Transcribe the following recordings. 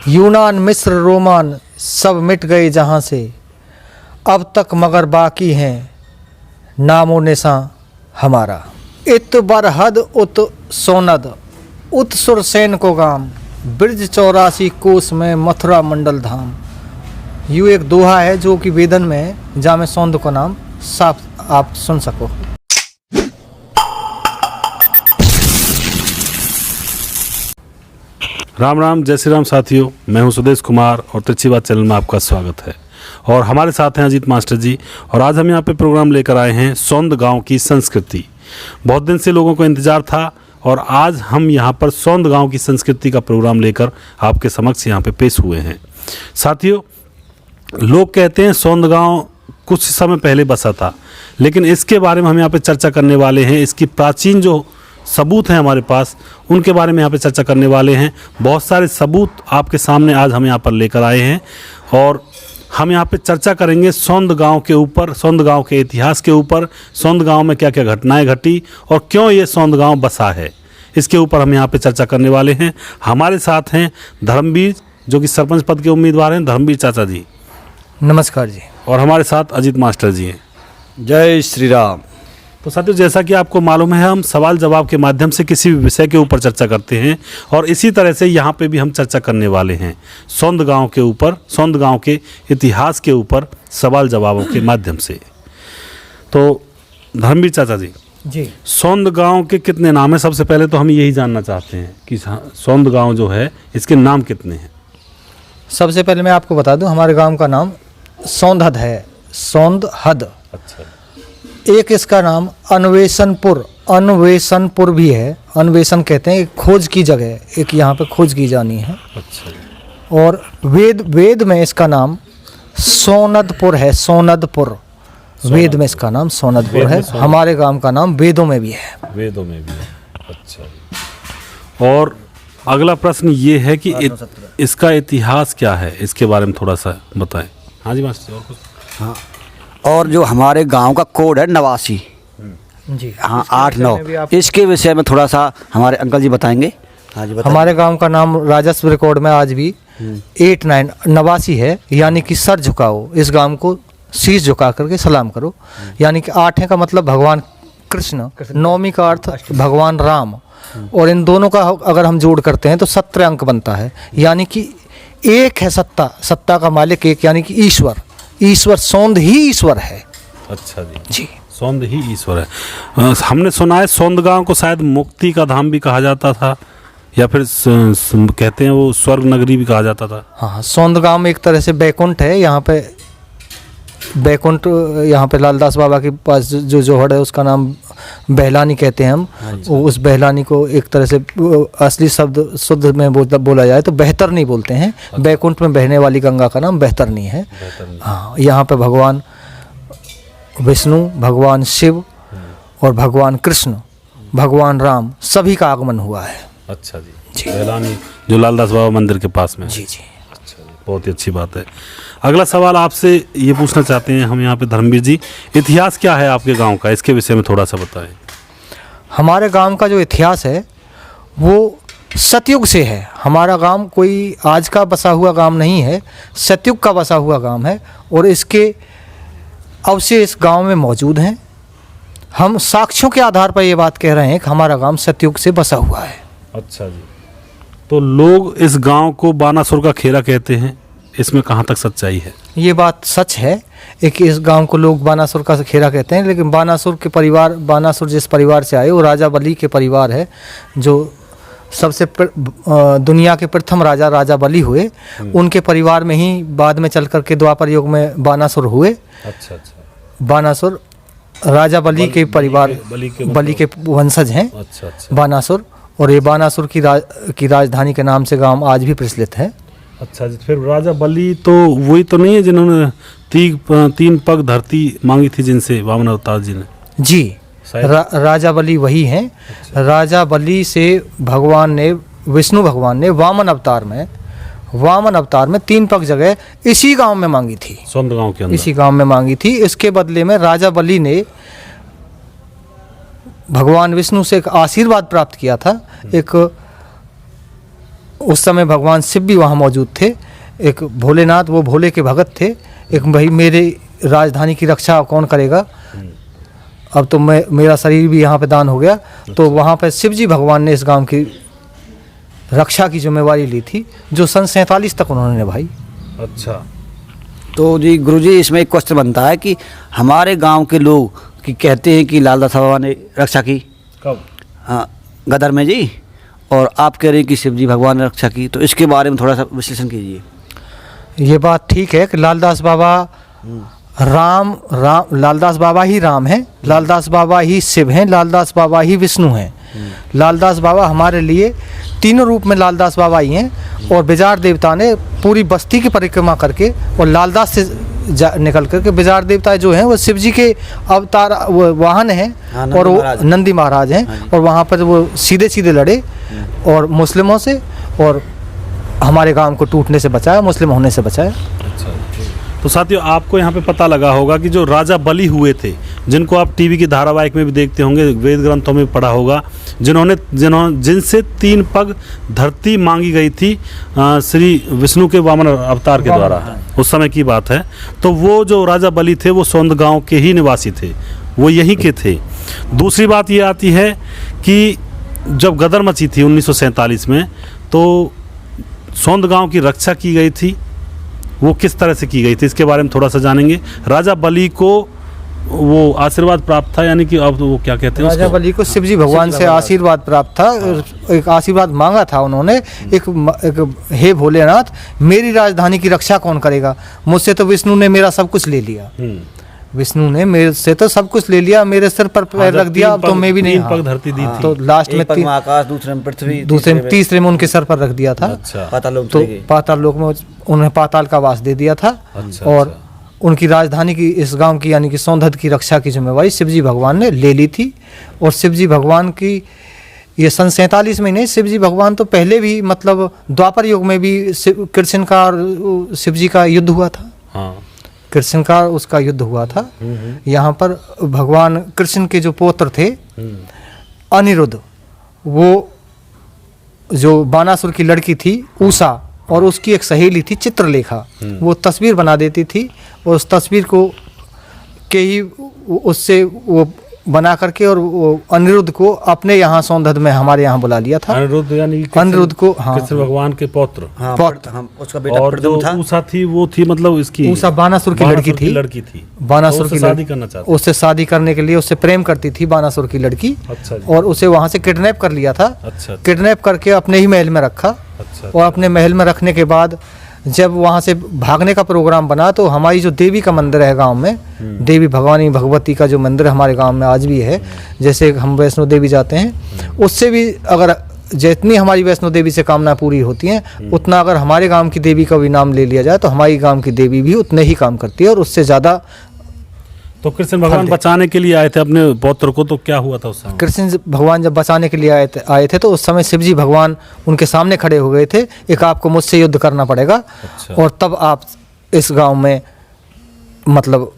यूनान मिस्र रोमान सब मिट गए जहाँ से, अब तक मगर बाकी हैं नामो निशां हमारा। इत बरहद उत सोनद उत सुरसेन को गाम, ब्रज 84 कोस में मथुरा मंडल धाम। यूँ एक दोहा है जो कि वेदन में है, जहाँ में सौंद को नाम साफ आप सुन सको। राम राम, जय श्री राम साथियों। मैं हूं सुदेश कुमार और तिरछी बात चैनल में आपका स्वागत है। और हमारे साथ हैं अजीत मास्टर जी। और आज हम यहां पे प्रोग्राम लेकर आए हैं सौंद गांव की संस्कृति। बहुत दिन से लोगों को इंतजार था और आज हम यहां पर सौंद गांव की संस्कृति का प्रोग्राम लेकर आपके समक्ष यहां पे पेश हुए हैं। साथियों, लोग कहते हैं सौंद गांव कुछ समय पहले बसा था, लेकिन इसके बारे में हम यहाँ पे चर्चा करने वाले हैं। इसकी प्राचीन जो सबूत हैं हमारे पास, उनके बारे में यहाँ पे चर्चा करने वाले हैं। बहुत सारे सबूत आपके सामने आज हम यहाँ पर लेकर आए हैं और हम यहाँ पे चर्चा करेंगे सौंद गांव के ऊपर, सौंद गांव के इतिहास के ऊपर, सौंद गांव में क्या क्या घटनाएं घटी और क्यों ये सौंद गांव बसा है, इसके ऊपर हम यहाँ पे चर्चा करने वाले हैं। हमारे साथ हैं धर्मवीर, जो कि सरपंच पद के उम्मीदवार हैं, धर्मवीर चाचा जी। नमस्कार जी। और हमारे साथ अजीत मास्टर जी हैं। जय श्री राम। तो साथियों, जैसा कि आपको मालूम है, हम सवाल जवाब के माध्यम से किसी भी विषय के ऊपर चर्चा करते हैं और इसी तरह से यहाँ पे भी हम चर्चा करने वाले हैं सौंद गांव के ऊपर, सौंद गांव के इतिहास के ऊपर सवाल जवाबों के माध्यम से। तो धर्मवीर चाचा जी, सौंद गांव के कितने नाम हैं? सबसे पहले तो हम यही जानना चाहते हैं कि सौंद गांव जो है इसके नाम कितने हैं। सबसे पहले मैं आपको बता दूं, हमारे गांव का नाम सौंदहद है, सौंदहद। अच्छा। एक इसका नाम अन्वेषणपुर, अन्वेषणपुर भी है। अन्वेषण कहते हैं, एक खोज की जगह, एक यहाँ पे खोज की जानी है। अच्छा। और वेद में इसका नाम सोनदपुर है, सोनदपुर। वेद में इसका नाम सोनदपुर है। हमारे गांव का नाम वेदों में भी है। वेदों में भी है। अच्छा। और अगला प्रश्न ये है कि इसका इतिहास क्या है, इसके बारे में थोड़ा सा बताएं। हाँ जी मास्टर, और कुछ? हाँ, और जो हमारे गांव का कोड है 89 जी, हाँ 89, इसके विषय में थोड़ा सा हमारे अंकल जी बताएंगे। हाँ जी बताएं। हमारे गांव का नाम राजस्व रिकॉर्ड में आज भी 89 है, यानी कि सर झुकाओ। इस गांव को शीश झुका करके सलाम करो। यानी कि 8 का मतलब भगवान कृष्ण, 9 का अर्थ भगवान राम, और इन दोनों का अगर हम जोड़ करते हैं तो 17 अंक बनता है। यानी कि एक है सत्ता, सत्ता का मालिक एक, यानी कि ईश्वर। ईश्वर, सौंद ही ईश्वर है। अच्छा जी, सौंद ही ईश्वर है। हमने सुना है सौंद गांव को शायद मुक्ति का धाम भी कहा जाता था, या फिर कहते हैं वो स्वर्ग नगरी भी कहा जाता था। हाँ, सौंद गांव में एक तरह से बैकुंठ है। यहाँ पे बैकुंठ, यहाँ पे लालदास बाबा के पास जो जोहड़ है उसका नाम बहलानी कहते हैं हम। उस बहलानी को एक तरह से असली शब्द शुद्ध में बोला जाए तो बेहतरनी बोलते हैं। बैकुंठ में बहने वाली गंगा का नाम बेहतरनी है। हाँ, यहाँ पे भगवान विष्णु, भगवान शिव और भगवान कृष्ण, भगवान राम सभी का आगमन हुआ है। अच्छा जी। बहलानी जो लालदास बाबा मंदिर के पास में। जी। अच्छा, बहुत ही अच्छी बात है। अगला सवाल आपसे ये पूछना चाहते हैं हम यहाँ पे धर्मवीर जी, इतिहास क्या है आपके गांव का, इसके विषय में थोड़ा सा बताएं। हमारे गांव का जो इतिहास है वो सतयुग से है। हमारा गांव कोई आज का बसा हुआ गांव नहीं है, सतयुग का बसा हुआ गांव है और इसके अवशेष गांव में मौजूद हैं। हम साक्ष्यों के आधार पर ये बात कह रहे हैं कि हमारा गांव सतयुग से बसा हुआ है। अच्छा जी। तो लोग इस गांव को बानासुर का खेरा कहते हैं, इसमें कहाँ तक सच्चाई है? ये बात सच है कि इस गांव को लोग बानासुर का खेरा कहते हैं, लेकिन बानासुर के परिवार, बानासुर जिस परिवार से आए वो राजा बलि के परिवार है, जो सबसे दुनिया के प्रथम राजा, राजा बलि हुए। उनके परिवार में ही बाद में चल करके द्वापर युग में बानासुर हुए। अच्छा। बानासुर राजा बलि के परिवार, बलि के वंशज हैं। अच्छा। बानासुर, और ये बानासुर की राजधानी के नाम से गांव आज भी प्रचलित है। अच्छा जी। फिर राजा बलि तो वही तो नहीं है जिन्होंने 3 पग धरती मांगी थी जिनसे वामन अवतार जी ने? जी, राजा बलि वही हैं। अच्छा। राजा बलि से भगवान ने, विष्णु भगवान ने वामन अवतार में 3 पग जगह इसी गांव में मांगी थी, सौंद गांव के अंदर, इसी गांव में मांगी थी। इसके बदले में राजा बलि ने भगवान विष्णु से एक आशीर्वाद प्राप्त किया था, एक उस समय भगवान शिव भी वहाँ मौजूद थे। एक भोलेनाथ, वो भोले के भगत थे। एक भाई मेरे राजधानी की रक्षा कौन करेगा, अब तो मेरा शरीर भी यहाँ पे दान हो गया। तो वहाँ पे शिव जी भगवान ने इस गांव की रक्षा की जिम्मेवारी ली थी, जो सन 47 तक उन्होंने निभाई। अच्छा। तो जी गुरुजी, इसमें एक क्वेश्चन बनता है कि हमारे गांव के लोग कि कहते हैं कि लाल दास बाबा ने रक्षा की कब? हाँ, गदर में जी, और आप कह रहे हैं कि शिव जी भगवान ने रक्षा की, तो इसके बारे में थोड़ा सा विश्लेषण कीजिए। ये बात ठीक है कि लालदास बाबा लालदास बाबा ही राम हैं, लालदास बाबा ही शिव हैं, लालदास बाबा ही विष्णु हैं। लालदास बाबा हमारे लिए तीनों रूप में लालदास बाबा ही हैं। और बिजार देवता ने पूरी बस्ती की परिक्रमा करके और लालदास से निकल करके, बिजार देवता जो हैं वो शिव जी के अवतार वो वाहन हैं। हाँ, और वो नंदी महाराज हैं। और वहाँ पर वो सीधे सीधे लड़े और मुस्लिमों से, और हमारे गांव को टूटने से बचाया, मुस्लिम होने से बचाया। अच्छा। तो साथियों, आपको यहाँ पे पता लगा होगा कि जो राजा बलि हुए थे, जिनको आप टीवी की धारावाहिक में भी देखते होंगे, वेद ग्रंथों में पढ़ा होगा, जिनसे 3 पग धरती मांगी गई थी श्री विष्णु के वामन अवतार के द्वारा, उस समय की बात है। तो वो जो राजा बलि थे वो सौंद गांव के ही निवासी थे, वो यहीं के थे। दूसरी बात ये आती है कि जब गदर मची थी 1947 में, तो सौंद गांव की रक्षा की गई थी। वो किस तरह से की गई थी, इसके बारे में थोड़ा सा जानेंगे। राजा बलि को वो आशीर्वाद प्राप्त था, यानी कि अब वो क्या कहते हैं, राजा बलि को शिव जी भगवान से आशीर्वाद प्राप्त था। एक आशीर्वाद मांगा था उन्होंने, एक हे भोलेनाथ, मेरी राजधानी की रक्षा कौन करेगा, मुझसे तो विष्णु ने मेरा सब कुछ ले लिया, विष्णु ने मेरे से तो सब कुछ ले लिया, मेरे सिर पर पैर रख दिया, अब तो मैं भी नहीं। 3 पग धरती दी थी। तो लास्ट में आकाश, दूसरे में पृथ्वी, तीसरे में उनके सर पर रख दिया था। अच्छा। तो पाताल लोक में उन्हें पाताल का वास दे दिया था। अच्छा। और उनकी राजधानी की, इस गांव की यानी कि सौंधद की रक्षा की जिम्मेवारी शिवजी भगवान ने ले ली थी। और शिवजी भगवान की ये सन 47 में नहीं, शिवजी भगवान तो पहले भी, मतलब द्वापर युग में भी कृष्ण का और शिवजी का युद्ध हुआ था। हाँ। कृष्ण का उसका युद्ध हुआ था। यहाँ पर भगवान कृष्ण के जो पुत्र थे अनिरुद्ध, वो जो बानासुर की लड़की थी उषा, और उसकी एक सहेली थी चित्रलेखा, वो तस्वीर बना देती थी। और उस तस्वीर को के ही उससे वो बना करके और वो अनिरुद्ध को अपने यहाँ सौंदर्य में हमारे यहाँ बुला लिया था। अनिरुद्ध यानी अनिरुद्ध को, हाँ, कृष्ण भगवान के पौत्र। हाँ, पौत्र। उसका बेटा और जो उषा थी वो थी, मतलब इसकी उषा बानासुर की लड़की थी। बानासुर की शादी करना चाहती, उससे शादी करने के लिए उससे प्रेम करती थी बानासुर की लड़की। अच्छा। और उसे वहाँ से किडनैप कर लिया था। अच्छा। किडनैप करके अपने ही महल में रखा। अच्छा। और अपने महल में रखने के बाद जब वहाँ से भागने का प्रोग्राम बना, तो हमारी जो देवी का मंदिर है गांव में, देवी भगवानी भगवती का जो मंदिर हमारे गांव में आज भी है, जैसे हम वैष्णो देवी जाते हैं, उससे भी अगर जितनी हमारी वैष्णो देवी से कामना पूरी होती हैं, उतना अगर हमारे गांव की देवी का भी नाम ले लिया जाए, तो हमारी गांव की देवी भी उतने ही काम करती है और उससे ज़्यादा। तो कृष्ण भगवान बचाने के लिए आए थे अपने पौत्र को, तो क्या हुआ था उस समय? कृष्ण भगवान जब बचाने के लिए आए थे तो उस समय शिवजी भगवान उनके सामने खड़े हो गए थे। एक, आपको मुझसे युद्ध करना पड़ेगा। अच्छा। और तब आप इस गांव में मतलब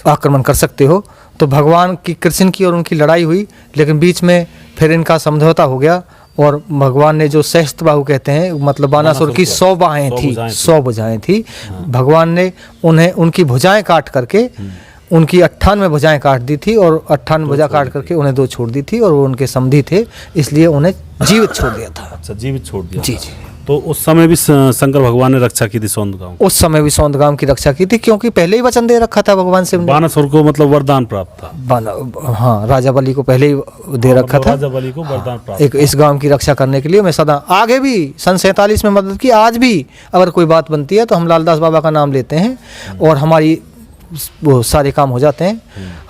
आक्रमण कर सकते हो। तो भगवान की, कृष्ण की और उनकी लड़ाई हुई, लेकिन बीच में फिर इनका समझौता हो गया। और भगवान ने जो सहस्त्रबाहु कहते हैं, मतलब बानासुर की 100 बाहें थी, 100 भुजाएं थी। भगवान ने उन्हें उनकी भुजाएं काट करके उनकी 98 भुजाएं काट दी थी, और 98 भुजा काट करके उन्हें 2 छोड़ दी थी। और वो उनके समधी थे, इसलिए उन्हें जीवित छोड़ दिया था। अच्छा, जीवित छोड़ दिया। जी जी। तो उस समय भी शंकर भगवान ने रक्षा की थी सौंद गांव, उस समय भी सौंद गांव की रक्षा की थी, क्योंकि पहले ही वचन दे रखा था भगवान शिव ने। बानासुर को मतलब वरदान प्राप्त था। हाँ, राजा बलि को पहले ही दे रखा था, राजा बलि को वरदान प्राप्त एक इस गांव की रक्षा करने के लिए। मैं सदा आगे भी सन 47 में मदद की, आज भी अगर कोई बात बनती है तो हम लालदास बाबा का नाम लेते हैं और हमारी वो सारे काम हो जाते हैं।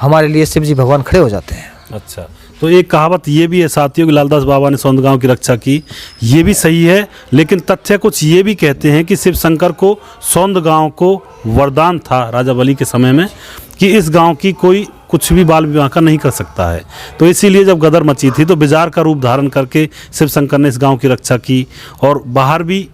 हमारे लिए शिवजी भगवान खड़े हो जाते हैं। अच्छा। तो एक कहावत ये भी है साथियों कि लालदास बाबा ने सौंद गांव की रक्षा की, ये भी सही है, लेकिन तथ्य कुछ ये भी कहते हैं कि शिव शंकर को सौंद गांव को वरदान था राजा बलि के समय में कि इस गांव की कोई कुछ भी बाल विवाह का नहीं कर सकता है। तो इसीलिए जब गदर मची थी तो बिजार का रूप धारण करके शिव शंकर ने इस गाँव की रक्षा की, और बाहर भी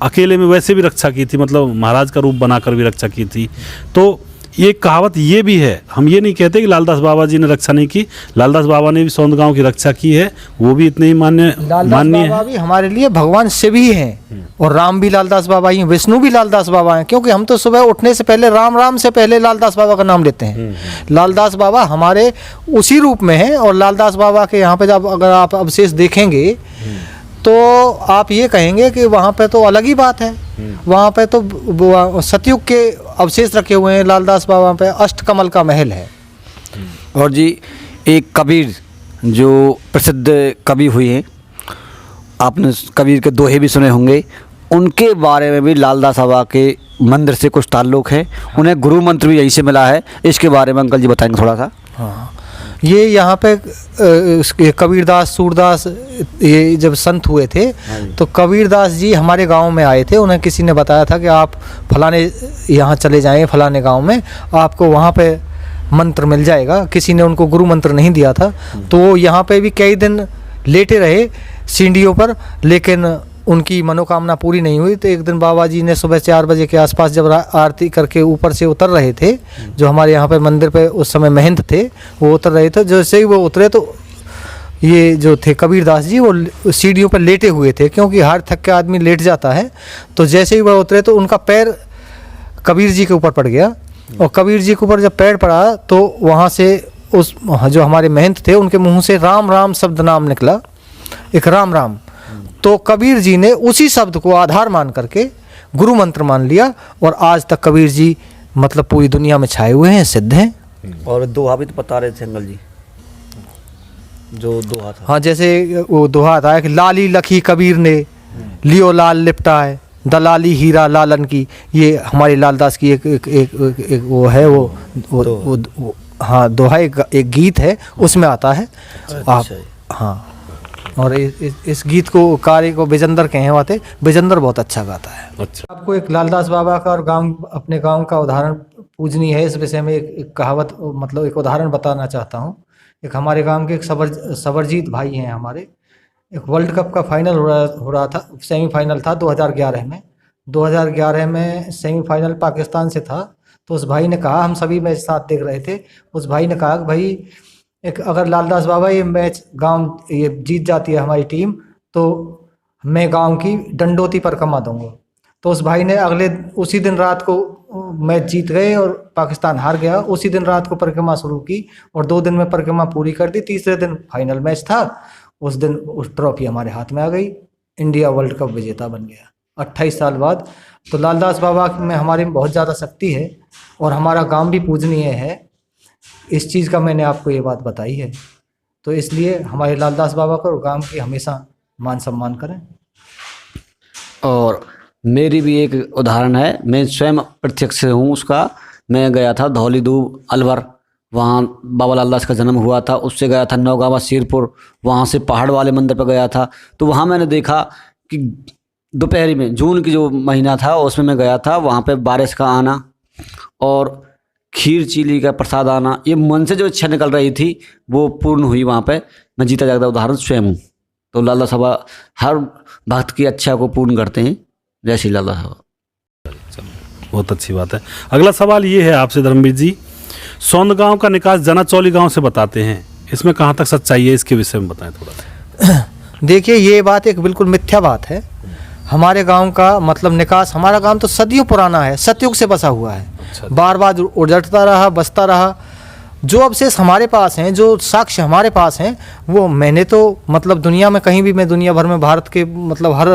अकेले में वैसे भी रक्षा की थी, मतलब महाराज का रूप बनाकर भी रक्षा की थी। तो ये कहावत ये भी है, हम ये नहीं कहते कि लालदास बाबा जी ने रक्षा नहीं की, लालदास बाबा ने भी सौंद गांव की रक्षा की है, वो भी इतने ही मान्य बाबा है। भी हमारे लिए भगवान शिव ही हैं और राम भी लालदास बाबा ही हैं, विष्णु भी लालदास बाबा हैं, क्योंकि हम तो सुबह उठने से पहले राम राम से पहले लालदास बाबा का नाम लेते हैं। लालदास बाबा हमारे उसी रूप में हैं और लालदास बाबा के यहाँ पे जब अगर आप अवशेष देखेंगे तो आप ये कहेंगे कि वहाँ पे तो अलग ही बात है, वहाँ पे तो सतयुग के अवशेष रखे हुए हैं। लालदास बाबा पे अष्टकमल का महल है। और जी एक कबीर जो प्रसिद्ध कवि हुए हैं, आपने कबीर के दोहे भी सुने होंगे, उनके बारे में भी लालदास बाबा के मंदिर से कुछ ताल्लुक है, उन्हें गुरु मंत्र भी यहीं से मिला है। इसके बारे में अंकल जी बताएंगे थोड़ा सा। हाँ, ये यहाँ पे कबीरदास सूरदास ये जब संत हुए थे तो कबीरदास जी हमारे गांव में आए थे। उन्हें किसी ने बताया था कि आप फलाने यहाँ चले जाएं, फलाने गांव में आपको वहाँ पे मंत्र मिल जाएगा। किसी ने उनको गुरु मंत्र नहीं दिया था, तो वो यहाँ पे भी कई दिन लेटे रहे सीढ़ियों पर, लेकिन उनकी मनोकामना पूरी नहीं हुई। तो एक दिन बाबा जी ने सुबह 4 बजे के आसपास जब आरती करके ऊपर से उतर रहे थे, जो हमारे यहाँ पे मंदिर पे उस समय महंत थे, वो उतर रहे थे। जैसे ही वो उतरे तो ये जो थे कबीरदास जी वो सीढ़ियों पर लेटे हुए थे, क्योंकि हार थक के आदमी लेट जाता है। तो जैसे ही वह उतरे तो उनका पैर कबीर जी के ऊपर पड़ गया, और कबीर जी के ऊपर जब पैर पड़ा तो वहाँ से उस जो हमारे महंत थे उनके मुँह से राम राम शब्द नाम निकला, एक राम राम। तो कबीर जी ने उसी शब्द को आधार मान करके गुरु मंत्र मान लिया, और आज तक कबीर जी मतलब पूरी दुनिया में छाए हुए हैं, सिद्ध हैं। और दोहा भी तो बता रहे थे अंकल जी, जो दोहा था। हाँ, जैसे वो दोहा आता है कि लाली लखी कबीर ने लियो लाल लिपटा है, दलाली हीरा लालन की। ये हमारे लालदास की एक वो है, वो हाँ दोहा एक गीत है, उसमें आता है। आप हाँ, और इस गीत को कार्य को विजेंद्र कहे हुआ थे, विजेंद्र बहुत अच्छा गाता है। अच्छा, आपको एक लालदास बाबा का और गांव अपने गांव का उदाहरण पूजनी है, इस विषय में एक कहावत मतलब एक उदाहरण बताना चाहता हूँ। एक हमारे गांव के एक सवरजीत भाई हैं हमारे, एक वर्ल्ड कप का फाइनल हो रहा था, सेमीफाइनल था 2011 में। 2011 में सेमीफाइनल पाकिस्तान से था। तो उस भाई ने कहा, हम सभी मैच साथ देख रहे थे, उस भाई ने कहा कि भाई एक अगर लालदास बाबा ये मैच गांव ये जीत जाती है हमारी टीम, तो मैं गांव की डंडोती परिक्रमा दूंगा। तो उस भाई ने उसी दिन रात को मैच जीत गए और पाकिस्तान हार गया। उसी दिन रात को परिक्रमा शुरू की और 2 दिन में परिक्रमा पूरी कर दी। तीसरे दिन फाइनल मैच था, उस दिन उस ट्रॉफी हमारे हाथ में आ गई, इंडिया वर्ल्ड कप विजेता बन गया 28 साल बाद। तो लालदास बाबा में हमारे में बहुत ज़्यादा शक्ति है और हमारा गांव भी पूजनीय है। इस चीज़ का मैंने आपको ये बात बताई है, तो इसलिए हमारे लालदास बाबा को और गांव की हमेशा मान सम्मान करें। और मेरी भी एक उदाहरण है, मैं स्वयं प्रत्यक्ष हूँ उसका। मैं गया था धौली दूब अलवर, वहाँ बाबा लालदास का जन्म हुआ था। उससे गया था नौगावा सिरपुर, वहाँ से पहाड़ वाले मंदिर पर गया था। तो वहाँ मैंने देखा कि दोपहरी में, जून की जो महीना था उसमें मैं गया था, वहाँ पे बारिश का आना और खीर चीली का प्रसाद आना, ये मन से जो इच्छा निकल रही थी वो पूर्ण हुई। वहाँ पे मैं जीता जागता उदाहरण स्वयं हूँ। तो लालदास बाबा हर भक्त की अच्छा को पूर्ण करते हैं। जय श्री लालदास बाबा। बहुत अच्छी बात है। अगला सवाल ये है आपसे धर्मवीर जी, सौंद गांव का निकास जनाचौली गांव से बताते हैं, इसमें कहाँ तक सच्चाई है, इसके विषय में बताएं थोड़ा। देखिए, ये बात एक बिल्कुल मिथ्या बात है। हमारे गांव का मतलब निकास, हमारा गांव तो सदियों पुराना है, सतयुग से बसा हुआ है। अच्छा। बार बार उजड़ता रहा, बसता रहा। जो अवशेष हमारे पास हैं, जो साक्ष्य हमारे पास हैं, वो मैंने तो मतलब दुनिया में कहीं भी, मैं दुनिया भर में भारत के मतलब हर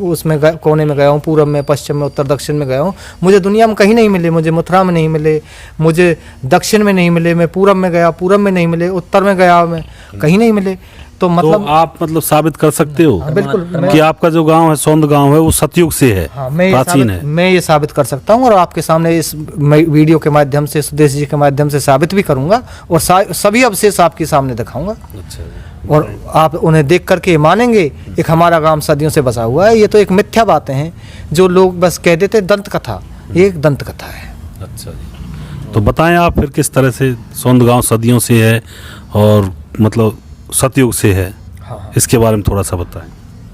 उसमें कोने में गया हूँ, पूरब में, पश्चिम में, उत्तर दक्षिण में गया हूँ। मुझे दुनिया में कहीं नहीं मिले, मुझे मथुरा में नहीं मिले, मुझे दक्षिण में नहीं मिले, मैं पूरब में गया, पूरब में नहीं मिले, उत्तर में गया, मैं कहीं नहीं मिले। तो मतलब तो आप मतलब साबित कर सकते हो बिल्कुल कि आपका जो गांव है, सौंद गांव है, वो सतयुग से है, प्राचीन है। मैं ये साबित कर सकता हूँ और आपके सामने इस वीडियो के माध्यम से, सुदेश जी के माध्यम से साबित भी करूंगा और सभी अवशेष आपके सामने दिखाऊंगा। अच्छा। और आप उन्हें देख करके मानेंगे एक हमारा गांव सदियों से बसा हुआ है। ये तो एक मिथ्या बातें हैं जो लोग बस कह देते दंत कथा, ये एक दंत कथा है। अच्छा जी, तो बताएं आप फिर किस तरह से सौंद गांव सदियों से है और मतलब सतयुग से है। हाँ। इसके बारे में थोड़ा सा बताएं।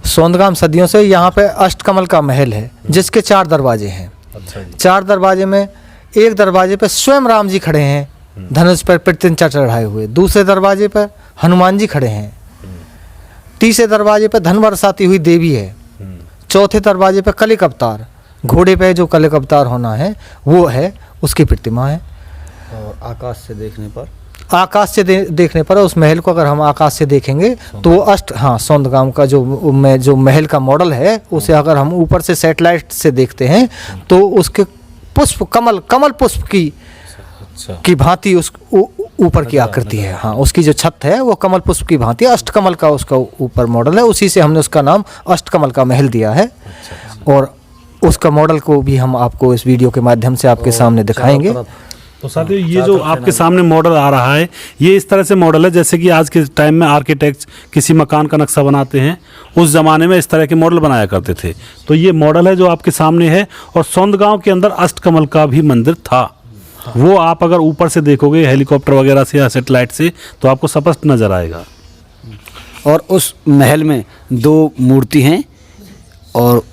सौंदगाम सदियों से, यहाँ पे अष्टकमल का महल है जिसके 4 दरवाजे हैं। अच्छा जी। 4 दरवाजे में एक दरवाजे पर स्वयं राम जी खड़े हैं धनुष पर प्रत्यंचा चढ़ाए हुए, दूसरे दरवाजे पर हनुमान जी खड़े हैं, तीसरे दरवाजे पर धन बरसाती हुई देवी है, चौथे दरवाजे पर कलिक अवतार, घोड़े पे जो कलिक अवतार होना है वो है, उसकी प्रतिमा है। और आकाश से देखने पर, आकाश से देखने पर उस महल को अगर हम आकाश से देखेंगे तो वो सौंदगांव का जो महल का मॉडल है उसे अगर हम ऊपर से सैटेलाइट से देखते हैं तो उसके पुष्प कमल पुष्प की भांति उस ऊपर की आकृति है। हाँ, उसकी जो छत है वो कमल पुष्प की भांति अष्टकमल का उसका ऊपर मॉडल है, उसी से हमने उसका नाम अष्टकमल का महल दिया है। और उसका मॉडल को भी हम आपको इस वीडियो के माध्यम से आपके सामने दिखाएंगे। तो साथियों ये जो आपके सामने मॉडल आ रहा है ये इस तरह से मॉडल है जैसे कि आज के टाइम में आर्किटेक्ट किसी मकान का नक्शा बनाते हैं, उस ज़माने में इस तरह के मॉडल बनाया करते थे। तो ये मॉडल है जो आपके सामने है। और सौंदगांव के अंदर अष्टकमल का भी मंदिर था, वो आप अगर ऊपर से देखोगे हेलीकॉप्टर वगैरह से या सेटेलाइट से तो आपको स्पष्ट नज़र आएगा। और उस महल में 2 मूर्ति हैं और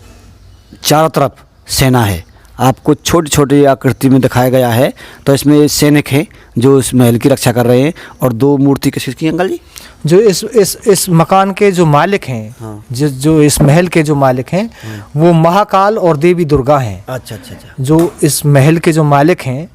चारों तरफ सेना है। आपको छोटी छोटी आकृति में दिखाया गया है। तो इसमें सैनिक हैं जो इस महल की रक्षा कर रहे हैं। और 2 मूर्ति किसकी अंकल जी? जो इस मकान के जो मालिक हैं, हाँ। जो इस महल के जो मालिक हैं वो महाकाल और देवी दुर्गा हैं। अच्छा। जो इस महल के जो मालिक हैं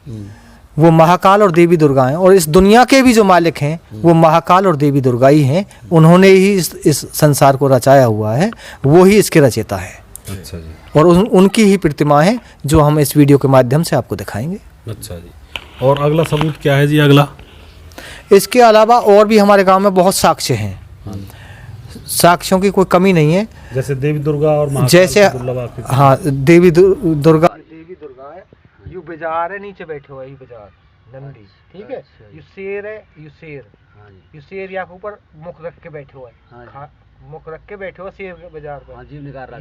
वो महाकाल और देवी दुर्गा हैं, और इस दुनिया के भी जो मालिक हैं वो महाकाल और देवी दुर्गा ही हैं। उन्होंने ही इस संसार को रचाया हुआ है, वो ही इसके रचयिता है। अच्छा जी। और उनकी ही प्रतिमा है जो हम इस वीडियो के माध्यम से आपको दिखाएंगे। अच्छा जी। और अगला सबूत क्या है जी? अगला इसके अलावा और भी हमारे गांव में बहुत साक्ष्य हैं, साक्ष्यों की कोई कमी नहीं है। जैसे देवी दुर्गा और जैसे हाँ, देवी दुर्गा है, यू बाजार है, नीचे बैठे हुए, यू बाजार नंदी, ठीक है। यू शेर है, यू शेर या के ऊपर मुख रख के बैठे हुए, मुख रख के बैठे हुए शेर के बाजार पर। जीव निकाल रहा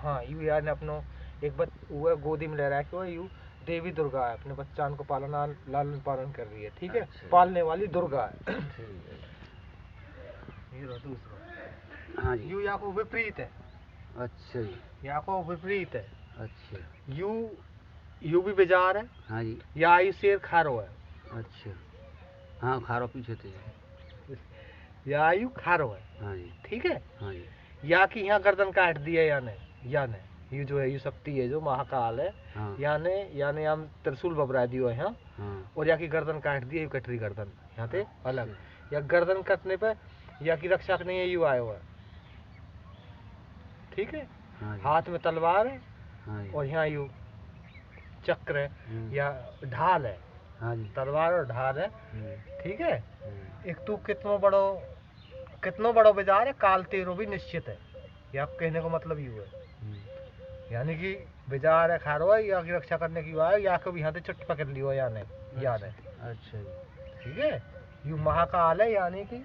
है। यू यार ने अपनो एक वो गोदी में ले रहा है कि वो यू देवी दुर्गा है, अपने बच्चान को लालन पालन कर रही है, ठीक है। पालने वाली दुर्गा है। हाँ जी। यू या को विपरीत है। अच्छा जी। या को विपरीत है। अच्छा। यू भी बाजार है। हाँ जी। या यू शेर खारो है। अच्छा। हाँ, खारो पीछे थे। या यू खारो है। हाँ जी। ठीक है। हाँ जी। या कि यहाँ गर्दन काट दी है, या ने यू जो है यू शक्ति है जो महाकाल है। हाँ। या ने हम त्रिशूल बबरा दियो है यहाँ। हाँ। और या की गर्दन काट दी है, कटरी गर्दन यहाँ पे अलग। या गर्दन कटने पे या की रक्षा नहीं है, यू आयो है, ठीक है। हाँ जी। हाथ में तलवार है। हाँ जी। और यहाँ यू चक्र है या ढाल है। हाँ जी। तलवार और ढाल है, ठीक है। एक तू कितनो बड़ो बाजार है, काल तेरो भी निश्चित है। या कहने का मतलब यू है, यानी कि बाजार है, खारो है, या की रक्षा करने की आयो, या को भी यहाँ से चुट पकड़ लियो, या नहीं याद है। अच्छा जी, ठीक है। यू महाकाल है, यानी कि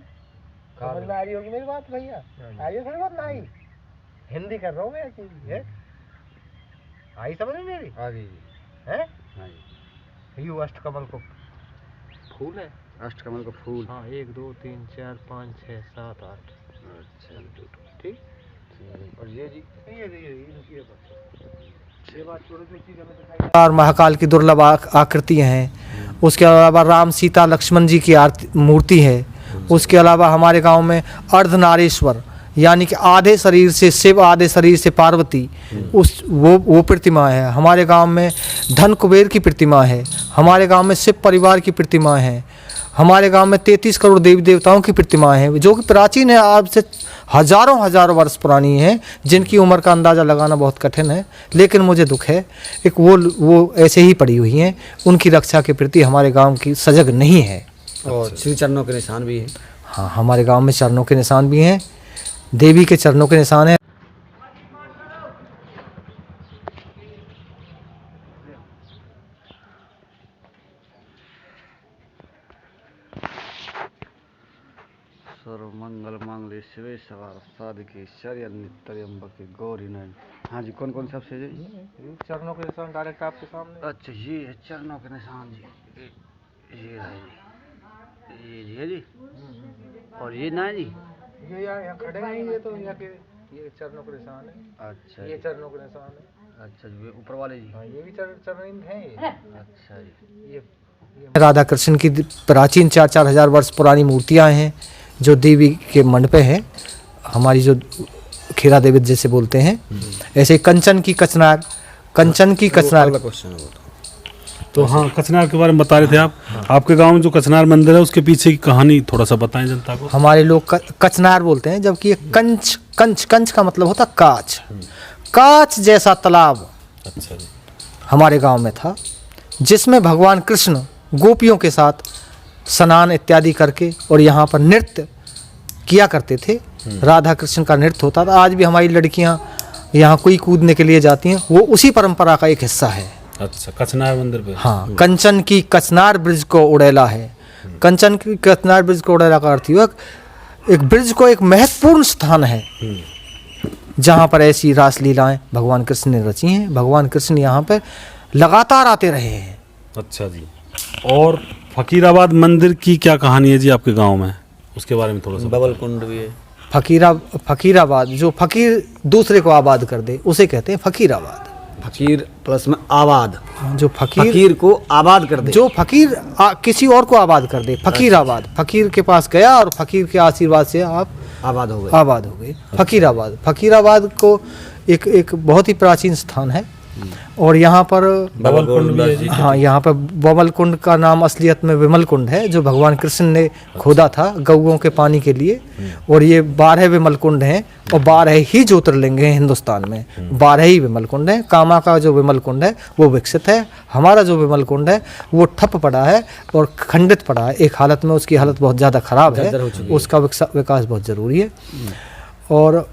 समझ में आ रही होगी मेरी बात भैया? आई समझ बात? नहीं, हिंदी कर रहा हूँ मैं ऐसी है। आई समझ में मेरी? आ गई है। यू अष्टकमल को फूल है। अष्टकमल का फूल। हाँ, 1 2 3 4 5 6 7 8। अच्छा, ठीक। और ये जी ये बात छोड़ो, जो चीज़ हमें दिखाई। और महाकाल की दुर्लभ आकृतियाँ हैं। उसके अलावा राम सीता लक्ष्मण जी की मूर्ति है। उसके अलावा हमारे गांव में अर्धनारीश्वर यानी कि आधे शरीर से शिव, आधे शरीर से पार्वती, वो प्रतिमा है। हमारे गांव में धन कुबेर की प्रतिमा है। हमारे गांव में शिव परिवार की प्रतिमा है। हमारे गांव में 33 करोड़ देवी देवताओं की प्रतिमा है, जो कि प्राचीन है, आज से हजारों वर्ष पुरानी है, जिनकी उम्र का अंदाज़ा लगाना बहुत कठिन है। लेकिन मुझे दुख है, एक वो ऐसे ही पड़ी हुई हैं, उनकी रक्षा के प्रति हमारे गांव की सजग नहीं है। और श्री चरणों के निशान भी हैं। हाँ, हमारे गांव में चरणों के निशान भी हैं, देवी के चरणों के निशान हैं। सर्वमंगल मांगल्ये शिवे सर्वार्थ साधिके शरण्ये त्र्यंबके गौरी नारायणी। हाँ जी, कौन से सबसे जी? चरणों के निशान डायरेक्ट आपके सामने। अच्छा, ये है चरणों के निशान जी। ये है जी, ये है जी। और ये ना जी, ये यहाँ खड़े हैं, ये तो यहाँ के ये चरणों के निशान है, अच्छा ये चरणों के निशान है। अच्छा जी, ऊपर वाले जी। हाँ, ये भी चरण हैं ये। अच्छा जी। ये राधा कृष्ण की प्राचीन 4-4 हजार वर्ष पुरानी मूर्तियां हैं जो देवी के मंड पे है, हमारी जो खीरा देवी जैसे बोलते हैं। ऐसे कंचन की कचनार, कंचन की कचनार। तो हाँ, कचनार के बारे में बता रहे थे आप। आपके गांव में जो कचनार मंदिर है उसके पीछे की कहानी थोड़ा सा बताएं जनता को। हमारे लोग कचनार बोलते हैं, जबकि ये कंच, कंच, कंच का मतलब होता कांच, कांच जैसा तालाब अच्छा जी। हमारे गांव में था, जिसमें भगवान कृष्ण गोपियों के साथ स्नान इत्यादि करके और यहाँ पर नृत्य किया करते थे। राधा कृष्ण का नृत्य होता था। आज भी हमारी लड़कियाँ यहाँ कोई कूदने के लिए जाती हैं, वो उसी परंपरा का एक हिस्सा है। अच्छा, कचनार मंदिर पे। हाँ, कंचन की कचनार ब्रिज को उड़ेला है। कंचन की कचनार ब्रिज को उड़ेला का अर्थ हुआ एक ब्रिज को एक महत्वपूर्ण स्थान है जहाँ पर ऐसी रास लीलाएं भगवान कृष्ण ने रची हैं। भगवान कृष्ण यहाँ पर लगातार आते रहे हैं। अच्छा जी। और फकीराबाद मंदिर की क्या कहानी है जी आपके गांव में, उसके बारे में थोड़ा सा। बबल कुंड भी है। फकीराबाद, जो फकीर दूसरे को आबाद कर दे उसे कहते हैं फकीराबाद। फकीर प्लस में आबाद, जो फकीर को आबाद कर दे, जो फकीर किसी और को आबाद कर दे, फकीराबाद। फकीर के पास गया और फकीर के आशीर्वाद से आप आबाद हो गए। आबाद हो गए। फकीराबाद, फकीराबाद को एक बहुत ही प्राचीन स्थान है। और यहाँ पर बबल कुंड भी है जी। हाँ, यहाँ पर बबल कुंड का नाम असलियत में विमल कुंड है, जो भगवान कृष्ण ने खोदा था गौओं के पानी के लिए। और ये 12 विमल कुंड हैं और 12 ही ज्योतिर्लिंग हैं हिंदुस्तान में। 12 ही विमल कुंड हैं। कामा का जो विमल कुंड है वो विकसित है, हमारा जो विमल कुंड है वो ठप पड़ा है और खंडित पड़ा है एक हालत में। उसकी हालत बहुत ज़्यादा खराब है, उसका विकास बहुत ज़रूरी है। और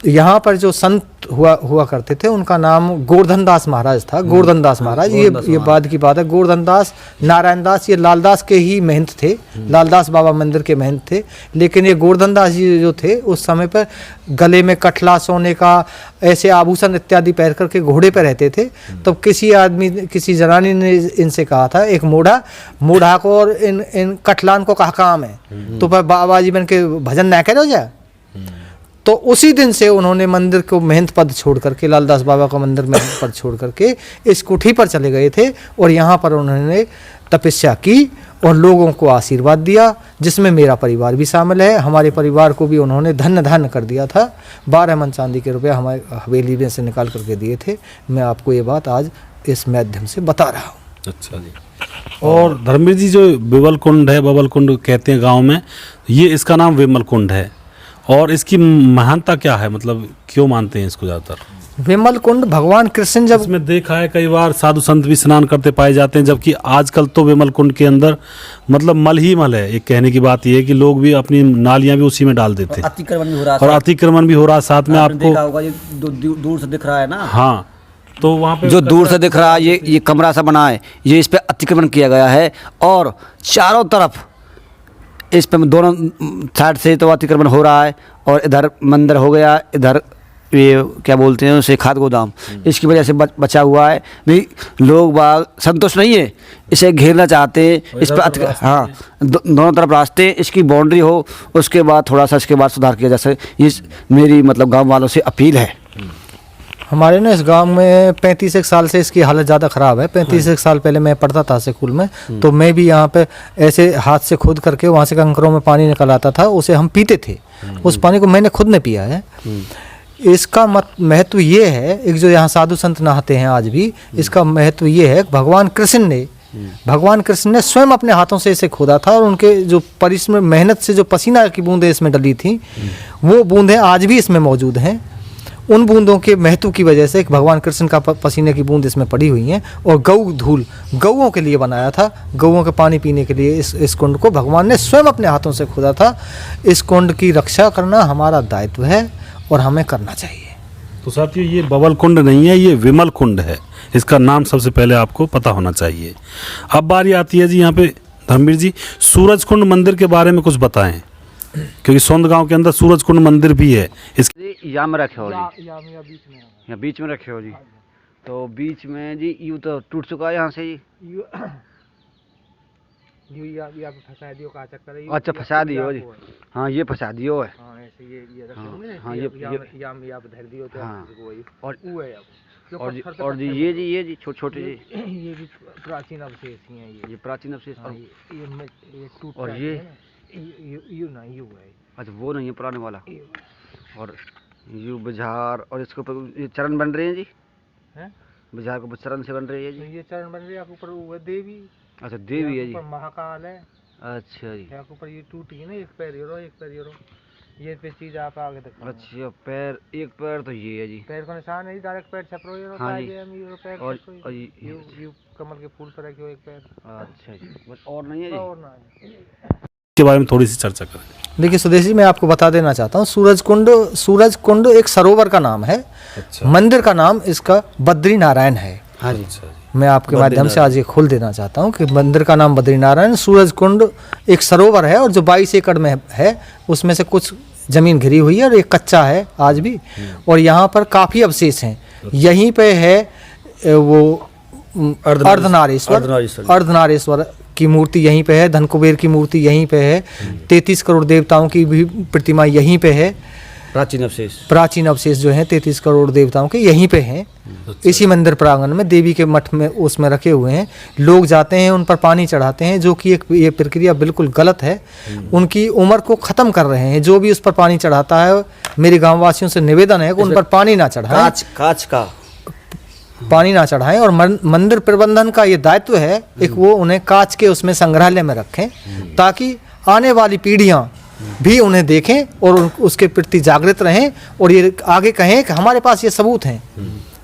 यहाँ पर जो संत हुआ करते थे उनका नाम गोवर्धन दास महाराज था। गोवर्धन दास महाराज, ये बाद की बात है। गोवर्धन दास, नारायण दास, ये लालदास के ही महंत थे, लालदास बाबा मंदिर के महंत थे। लेकिन ये गोवर्धन दास जी जो थे उस समय पर गले में कठला, सोने का ऐसे आभूषण इत्यादि पहन करके घोड़े पर रहते थे। तब किसी जनानी ने इनसे कहा था, एक मूढ़ा को और इन कठलान को कहा काम है, तो बाबा जी बन के भजन ना करो जा। तो उसी दिन से उन्होंने मंदिर को महंत पद छोड़ करके, लालदास बाबा का मंदिर महंत पद छोड़ करके इस कुठी पर चले गए थे और यहाँ पर उन्होंने तपस्या की और लोगों को आशीर्वाद दिया, जिसमें मेरा परिवार भी शामिल है। हमारे परिवार को भी उन्होंने धन्य कर दिया था। 12 मन चांदी के रुपये हमारे हवेली में से निकाल करके दिए थे। मैं आपको ये बात आज इस माध्यम से बता रहा हूँ। अच्छा जी। और धर्मवीर जी, जो विमल कुंड है, बबल कुंड कहते हैं गांव में, ये इसका नाम विमल कुंड है और इसकी महानता क्या है, मतलब क्यों मानते हैं इसको ज़्यादातर? विमल कुंड भगवान कृष्ण जब इसमें देखा है कई बार साधु संत भी स्नान करते पाए जाते हैं, जबकि आजकल तो विमल कुंड के अंदर मतलब मल ही मल है। एक कहने की बात यह है कि लोग भी अपनी नालियां भी उसी में डाल देते हैं, अतिक्रमण भी हो रहा है। और अतिक्रमण भी हो रहा है साथ में। आपको देखा होगा, ये दूर से दिख रहा है ना। हाँ, तो वहाँ पे जो दूर से दिख रहा है, ये कमरा सा बना है, ये इस पे अतिक्रमण किया गया है। और चारों तरफ इस पे दोनों साइड से तो अतिक्रमण हो रहा है। और इधर मंदिर हो गया, इधर ये क्या बोलते हैं उसे, खाद गोदाम, इसकी वजह से बचा हुआ है। भी लोग बाग संतुष्ट नहीं है, इसे घेरना चाहते हैं। इस पर हाँ, दोनों तरफ रास्ते, इसकी बाउंड्री हो, उसके बाद थोड़ा सा इसके बाद सुधार किया जा सके। ये मेरी मतलब गांव वालों से अपील है। हमारे ना इस गांव में 35 साल से इसकी हालत ज़्यादा ख़राब है। 35 साल पहले मैं पढ़ता था स्कूल में, तो मैं भी यहाँ पे ऐसे हाथ से खोद करके वहाँ से कंकरों में पानी निकल आता था, उसे हम पीते थे। उस पानी को मैंने खुद ने पिया है। इसका महत्व ये है, एक जो यहाँ साधु संत नहाते हैं आज भी, इसका महत्व ये है भगवान कृष्ण ने स्वयं अपने हाथों से इसे खोदा था। और उनके जो परिश्रम, मेहनत से जो पसीना की बूंदें इसमें डली थी, वो बूंदें आज भी इसमें मौजूद हैं। उन बूंदों के महत्व की वजह से भगवान कृष्ण का पसीने की बूंद इसमें पड़ी हुई हैं। और धूल गौओं के लिए बनाया था, गौओं के पानी पीने के लिए इस कुंड को भगवान ने स्वयं अपने हाथों से खोदा था। इस कुंड की रक्षा करना हमारा दायित्व है और हमें करना चाहिए। तो साथियों, ये बबल कुंड नहीं है, ये विमल कुंड है। इसका नाम सबसे पहले आपको पता होना चाहिए। अब बारी आती है जी यहाँ पे धर्मवीर जी, सूरज कुंड मंदिर के बारे में कुछ बताएं, क्योंकि सोंद गांव के अंदर सूरज कुंड मंदिर भी है। यहाँ में रखे हो जी, यहाँ बीच में रखे हो जी। तो बीच में जी यूँ तो टूट चुका है यहाँ से जी। ये आप फंसा दियो का चक्कर है। अच्छा फंसा दियो जी। हाँ ये फंसा दियो है। हाँ ऐसे ये रख होंगे। हाँ ये आप धर दियो तो हाँ। वही और वो है अब। और जी ये जी छोटे जी ये भी प्राचीन अवशेष ही हैं ये। ये प्राचीन अवशेष। हाँ, ये टूट और टाट ये है ना, यू ना यू है। अच्छा वो नहीं है पुराने वाला। ये और यू बाजार और इसके ऊपर ये चरण बन रहे हैं जी। हैं? बाजार के ऊपर चरण से बन रही है तो जी। ये चरण बन रही है, आपके ऊपर वो है देवी। अच्छा देवी है जी। ऊपर महाकाल है। अच्छा जी। आपके ऊपर ये टूटी है ना, एक पैर यूरो ये पे चीज आप आगे तक। अच्छा पैर, एक पैर तो ये है जी। पैर का निशान है, डायरेक्ट पैर छपरो ये हाँ जी। पैर और यू कमल के फूल पर रखे हो एक पैर। अच्छा जी बस और नहीं है जी। और ना के बारे में थोड़ी सी चर्चा करें। देखिए सुदेश जी, मैं आपको बता देना चाहता हूँ, सूरज कुंड एक सरोवर का नाम है। अच्छा। मंदिर का नाम इसका बद्री नारायण है। हाँ जी। अच्छा जी। मैं आपके माध्यम से आज ये खोल देना चाहता हूँ कि मंदिर का नाम बद्री नारायण। सूरज कुंड एक सरोवर है और जो 22 एकड़ में है, उसमें से कुछ जमीन घिरी हुई है और एक कच्चा है आज भी। और यहाँ पर काफ़ी अवशेष हैं। यहीं पे है वो अर्धनारीश्वर की मूर्ति यहीं पे है। धन कुबेर की मूर्ति यहीं पे है। 33 करोड़ देवताओं की भी प्रतिमा यहीं पे है। प्राचीन अवशेष जो हैं 33 करोड़ देवताओं के यहीं पे हैं। इसी मंदिर प्रांगण में देवी के मठ में उसमें रखे हुए हैं। लोग जाते हैं, उन पर पानी चढ़ाते हैं, जो कि ये प्रक्रिया बिल्कुल गलत है। उनकी उम्र को ख़त्म कर रहे हैं। जो भी उस पर पानी चढ़ाता है, मेरे गाँव वासियों से निवेदन है कि उन पर पानी ना चढ़ाएं, कांच का पानी ना चढ़ाएं। और मंदिर प्रबंधन का ये दायित्व है एक वो उन्हें कांच के उसमें संग्रहालय में रखें, ताकि आने वाली पीढ़ियां भी उन्हें देखें और उसके प्रति जागृत रहें और ये आगे कहें कि हमारे पास ये सबूत हैं।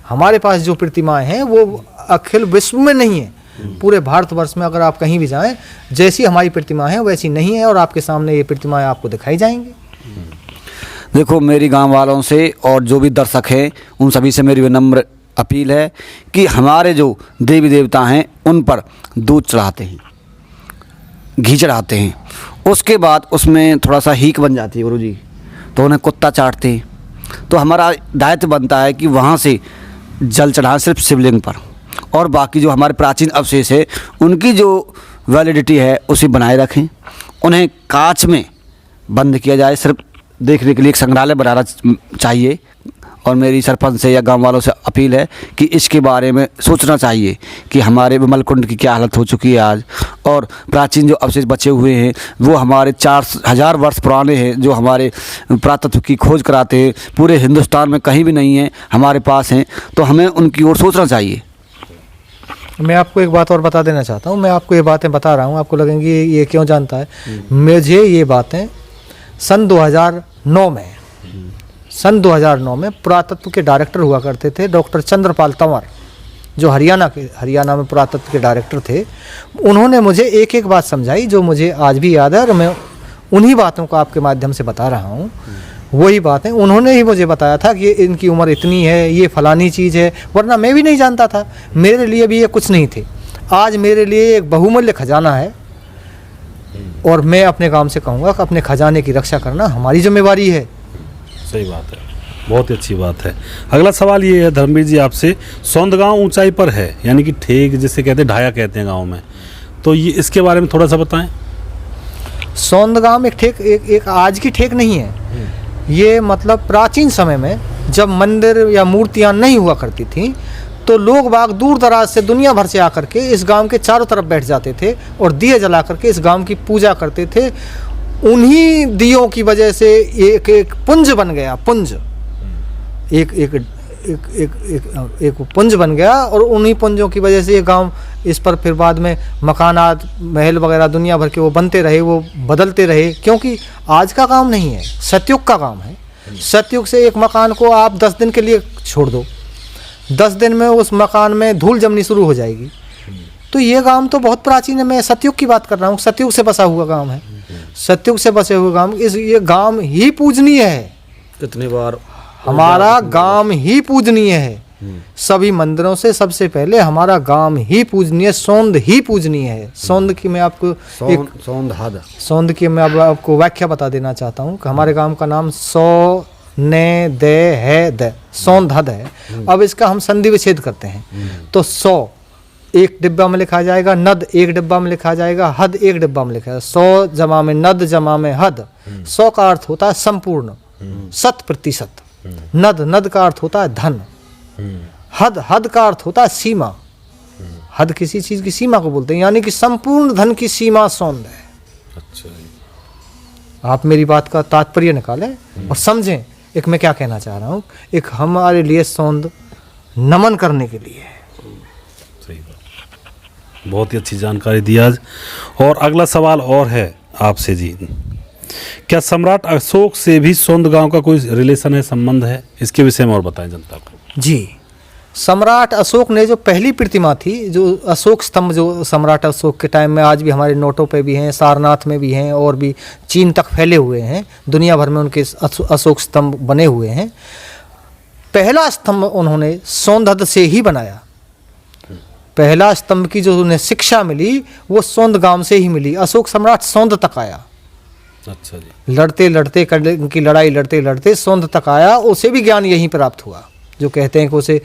हमारे पास जो प्रतिमाएं हैं वो अखिल विश्व में नहीं है। पूरे भारतवर्ष में अगर आप कहीं भी जाएं, जैसी हमारी प्रतिमाएं हैं वैसी नहीं है और आपके सामने ये प्रतिमाएं आपको दिखाई जाएंगी। देखो मेरी गांव वालों से और जो भी दर्शक हैं उन सभी से मेरी विनम्र अपील है कि हमारे जो देवी देवता हैं उन पर दूध चढ़ाते हैं, घी चढ़ाते हैं, उसके बाद उसमें थोड़ा सा हीक बन जाती है गुरुजी, तो उन्हें कुत्ता चाटते हैं। तो हमारा दायित्व बनता है कि वहाँ से जल चढ़ाएं सिर्फ शिवलिंग पर, और बाकी जो हमारे प्राचीन अवशेष है उनकी जो वैलिडिटी है उसे बनाए रखें। उन्हें कांच में बंद किया जाए, सिर्फ देखने के लिए एक संग्रहालय बनाना चाहिए। और मेरी सरपंच से या गांव वालों से अपील है कि इसके बारे में सोचना चाहिए कि हमारे विमल कुंड की क्या हालत हो चुकी है आज, और प्राचीन जो अवशेष बचे हुए हैं वो हमारे 4000 वर्ष पुराने हैं, जो हमारे पुरातत्व की खोज कराते हैं, पूरे हिंदुस्तान में कहीं भी नहीं है, हमारे पास हैं। तो हमें उनकी ओर सोचना चाहिए। मैं आपको एक बात और बता देना चाहता हूँ। मैं आपको ये बातें बता रहा हूँ, आपको लगेंगी ये क्यों जानता है। मुझे ये बातें सन 2009 में पुरातत्व के डायरेक्टर हुआ करते थे डॉक्टर चंद्रपाल तंवर, जो हरियाणा में पुरातत्व के डायरेक्टर थे। उन्होंने मुझे एक एक बात समझाई जो मुझे आज भी याद है, और मैं उन्हीं बातों को आपके माध्यम से बता रहा हूँ। वही बातें उन्होंने ही मुझे बताया था कि इनकी उम्र इतनी है, ये फलानी चीज़ है, वरना मैं भी नहीं जानता था। मेरे लिए भी ये कुछ नहीं थे। आज मेरे लिए एक बहुमूल्य खजाना है और मैं अपने काम से कहूँगा कि अपने खजाने की रक्षा करना हमारी जिम्मेवारी है। सही बात है, बहुत ही अच्छी बात है। अगला सवाल ये है धर्मवीर जी आपसे, सौंदगांव ऊंचाई पर है, यानी कि ठेक जिसे कहते हैं, ढाया कहते हैं गांव में, तो ये इसके बारे में थोड़ा सा बताएं। सौंदगांव एक ठेक एक आज की ठेक नहीं है। ये मतलब प्राचीन समय में जब मंदिर या मूर्तियाँ नहीं हुआ करती थी, तो लोग बाग दूर दराज से दुनिया भर से आकर के इस गांव के चारों तरफ बैठ जाते थे और दिए जला करके इस गांव की पूजा करते थे। उन्हीं दियों की वजह से एक एक पुंज बन गया, पुंज एक एक एक एक एक पुंज बन गया, और उन्हीं पुंजों की वजह से ये गांव, इस पर फिर बाद में मकानात, महल वगैरह दुनिया भर के वो बनते रहे, वो बदलते रहे, क्योंकि आज का काम नहीं है, सतयुग का काम है। सतयुग से एक मकान को आप 10 दिन के लिए छोड़ दो, 10 दिन में उस मकान में धूल जमनी शुरू हो जाएगी। तो ये गांव तो बहुत प्राचीन है। मैं सतयुग की बात कर रहा हूँ, सतयुग से बसा हुआ गांव है, सतयुग से बसे हुए गांव। ये गांव ही पूजनीय है। कितनी बार हमारा गांव ही पूजनीय है। सभी मंदिरों से सबसे पहले हमारा गांव ही पूजनीय, सौंद ही पूजनीय है। सौंद की मैं आपको सौंद की मैं आपको व्याख्या बता देना चाहता हूँ कि हमारे गांव का नाम सौंद है। अब इसका हम संधि विच्छेद करते हैं, तो एक डिब्बा में लिखा जाएगा, नद एक डिब्बा में लिखा जाएगा, हद एक डिब्बा में लिखा जाएगा। 100 जमा में नद जमा में हद। 100 का अर्थ होता है संपूर्ण, 100%। नद, नद का अर्थ होता है धन। हद, हद का अर्थ होता है सीमा। हद किसी चीज की सीमा को बोलते हैं, यानी कि संपूर्ण धन की सीमा सौंद है। अच्छा जी। आप मेरी बात का तात्पर्य निकालें और समझें एक मैं क्या कहना चाह रहा हूँ। एक हमारे लिए सौंद नमन करने के लिए है। सही बात, बहुत ही अच्छी जानकारी दी आज। और अगला सवाल और है आपसे जी, क्या सम्राट अशोक से भी सौंद गांव का कोई रिलेशन है, संबंध है? इसके विषय में और बताएं जनता को। जी, सम्राट अशोक ने जो पहली प्रतिमा थी, जो अशोक स्तंभ, जो सम्राट अशोक के टाइम में आज भी हमारे नोटों पे भी हैं, सारनाथ में भी हैं और भी चीन तक फैले हुए हैं, दुनिया भर में उनके अशोक स्तंभ बने हुए हैं। पहला स्तंभ उन्होंने सौंद से ही बनाया। पहला स्तंभ की जो उन्हें शिक्षा मिली वो सौंद गांव से ही मिली। अशोक सम्राट सौंद तक आया। अच्छा जी। लड़ते लड़ते की लड़ाई लड़ते लड़ते सौंद तक आया। उसे भी ज्ञान यहीं प्राप्त हुआ। जो कहते हैं कि उसे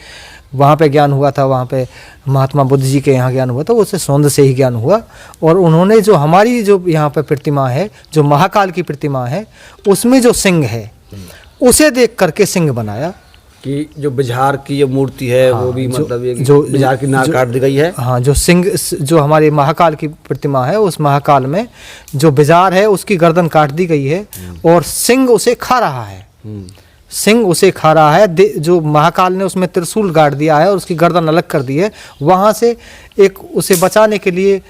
वहाँ पे ज्ञान हुआ था, वहाँ पे महात्मा बुद्ध जी के यहाँ ज्ञान हुआ था, उसे सौंद से ही ज्ञान हुआ। और उन्होंने जो हमारी जो यहाँ पे प्रतिमा है, जो महाकाल की प्रतिमा है, उसमें जो सिंह है उसे देख करके सिंह बनाया। कि जो बिहार की जो मूर्ति है वो भी मतलब ये जो बिहार की नाक काट दी गई है। हाँ, जो सिंह, जो हमारे महाकाल की प्रतिमा है, उस महाकाल में जो बिजार है उसकी गर्दन काट दी गई है और सिंह उसे खा रहा है। सिंह उसे खा रहा है। जो महाकाल ने उसमें त्रिशूल गाड़ दिया है और उसकी गर्दन अलग कर दी है। वहाँ से एक उसे बचाने के लिए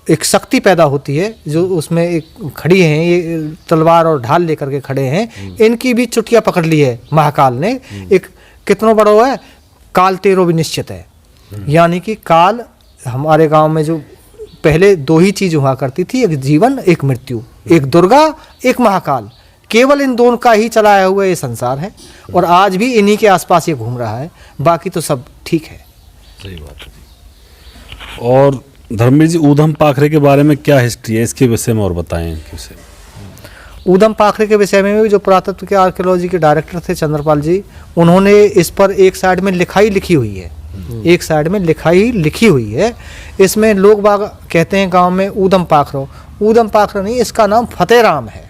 एक शक्ति पैदा होती है, जो उसमें एक खड़ी हैं, ये तलवार और ढाल लेकर के खड़े हैं। इनकी भी चुटिया पकड़ ली है महाकाल ने। एक कितना बड़ा हुआ है, काल तेरो भी निश्चित है। यानी कि काल, हमारे गांव में जो पहले दो ही चीज हुआ करती थी, एक जीवन एक मृत्यु, एक दुर्गा एक महाकाल। केवल इन दोनों का ही चलाया हुआ ये संसार है और आज भी इन्हीं के आसपास ये घूम रहा है। बाकी तो सब ठीक है। सही बात है जी। और धर्मवीर जी, ऊधम पाखरे के बारे में क्या हिस्ट्री है, इसके विषय में और बताएं। इनके विषय में ऊधम पाखरे के विषय में भी जो पुरातत्व के आर्कियोलॉजी के डायरेक्टर थे चंद्रपाल जी, उन्होंने इस पर एक साइड में लिखाई लिखी हुई है। एक साइड में लिखाई लिखी हुई है। इसमें लोग बाग कहते हैं गांव में ऊधम पाखरो। ऊधम पाखरा नहीं, इसका नाम फतेहराम है।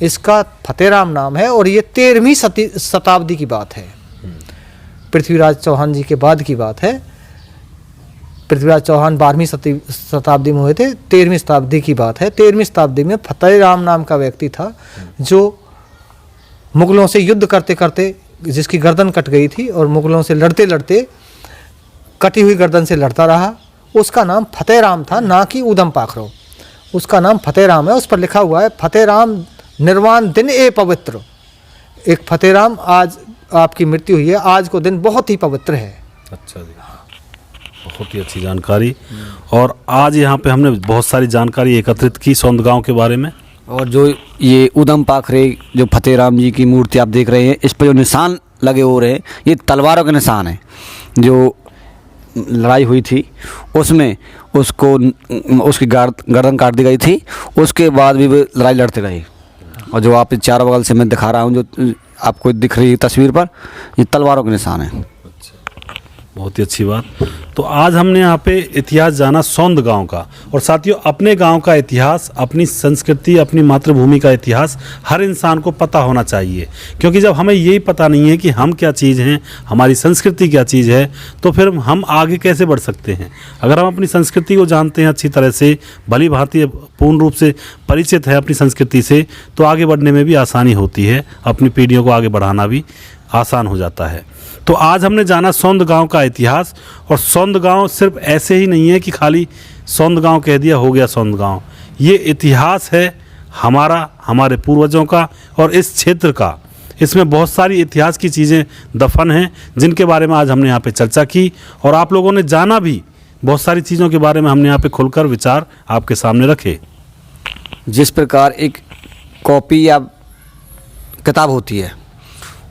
इसका फतेहराम नाम है और ये 13वीं शताब्दी की बात है। पृथ्वीराज चौहान जी के बाद की बात है। पृथ्वीराज चौहान 12वीं शताब्दी में हुए थे, 13वीं शताब्दी की बात है। 13वीं शताब्दी में फतेहराम नाम का व्यक्ति था जो मुगलों से युद्ध करते करते, जिसकी गर्दन कट गई थी और मुगलों से लड़ते लड़ते कटी हुई गर्दन से लड़ता रहा। उसका नाम फतेहराम था, ना कि ऊधम पाखरो। उसका नाम फतेहराम है। उस पर लिखा हुआ है फतेहराम निर्वाण दिन ए पवित्र। एक फतेहराम, आज आपकी मृत्यु हुई है, आज को दिन बहुत ही पवित्र है। अच्छा जी, बहुत ही अच्छी जानकारी। और आज यहाँ पे हमने बहुत सारी जानकारी एकत्रित की सौंद गांव के बारे में। और जो ये ऊधम पाखरे, जो फतेहराम जी की मूर्ति आप देख रहे हैं, इस पर जो निशान लगे हो रहे हैं, ये तलवारों के निशान हैं। जो लड़ाई हुई थी उसमें उसको, उसकी गर्दन काट दी गई थी। उसके बाद भी वो लड़ाई लड़ते रहे। और जो आप चारों बगल से मैं दिखा रहा हूँ, जो आपको दिख रही है तस्वीर पर, ये तलवारों के निशान हैं। बहुत ही अच्छी बात। तो आज हमने यहाँ पे इतिहास जाना सौंद गांव का। और साथियों, अपने गांव का इतिहास, अपनी संस्कृति, अपनी मातृभूमि का इतिहास हर इंसान को पता होना चाहिए। क्योंकि जब हमें यही पता नहीं है कि हम क्या चीज़ हैं, हमारी संस्कृति क्या चीज़ है, तो फिर हम आगे कैसे बढ़ सकते हैं। अगर हम अपनी संस्कृति को जानते हैं अच्छी तरह से, भली भांति पूर्ण रूप से परिचित है अपनी संस्कृति से, तो आगे बढ़ने में भी आसानी होती है, अपनी पीढ़ियों को आगे बढ़ाना भी आसान हो जाता है। तो आज हमने जाना सौंद गांव का इतिहास। और सौंद गांव सिर्फ ऐसे ही नहीं है कि खाली सौंद गांव कह दिया हो गया सौंद गांव। ये इतिहास है हमारा, हमारे पूर्वजों का और इस क्षेत्र का। इसमें बहुत सारी इतिहास की चीज़ें दफन हैं, जिनके बारे में आज हमने यहाँ पे चर्चा की। और आप लोगों ने जाना भी, बहुत सारी चीज़ों के बारे में हमने यहाँ पे खुलकर विचार आपके सामने रखे। जिस प्रकार एक कॉपी या किताब होती है,